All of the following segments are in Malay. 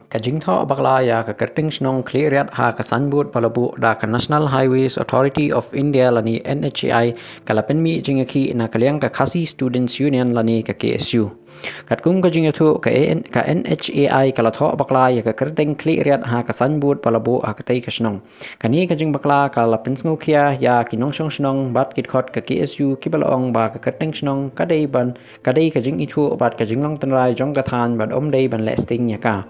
Kajing tho bakla ya ka kerting snong clearat ha ka sanbut palabu da ka National Highways Authority of India lani NHAI kalapen mi jingaki na kalyang ka Khasi Students Union lani ka KSU. Katkum ka jingatu ka NHAI kala tho bakla ya ka kerting clearat ha ka sanbut palabu ha ka tay ka snong. Kani ka jing bakla kala pensngukia ya kinong snong bat kit khot ka KSU kibalong ba ka kerting snong kadai ka jing itu bat ka jinglong tanrai jong ka than ban day ban lesting ya ka.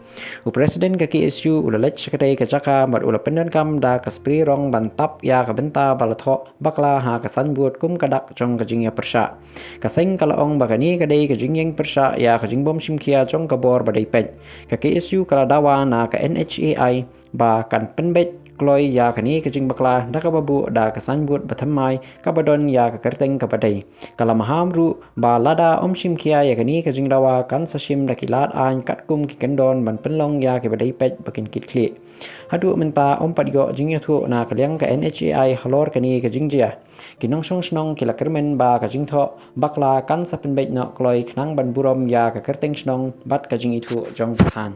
Presiden ke KSU ulalech kadai ka jaka mat ula pendan kam da ka spri rong bantap ya ka benta balatho bakla ha ka sanbut kum kadak jong ka jingya persya ka seng kala ong bakani kadai ka jingyeng persya ya ka jingbom simkia jong ka bor badai pet ka KSU kala dawa na ka NHAI ba kan penbet kloy ya kani ka jing bakla da ka babu da ka sanbut bathamai ka badon ya ka kerteng ka badai kala mahamru ba lada simkia ya kani ka jing dawa kan sasim da kilat an kat kum ki kendon ban penlong ya ke badai pet bakin kit kli hadu menta padio jingya thu na kalyang ka NHAI halor kani ka jingjia kinong snong kila kermen ba ka jingtho bakla kan sa penbet no kloy knang ban burom ya ka kerteng snong bat ka jing itu jong khan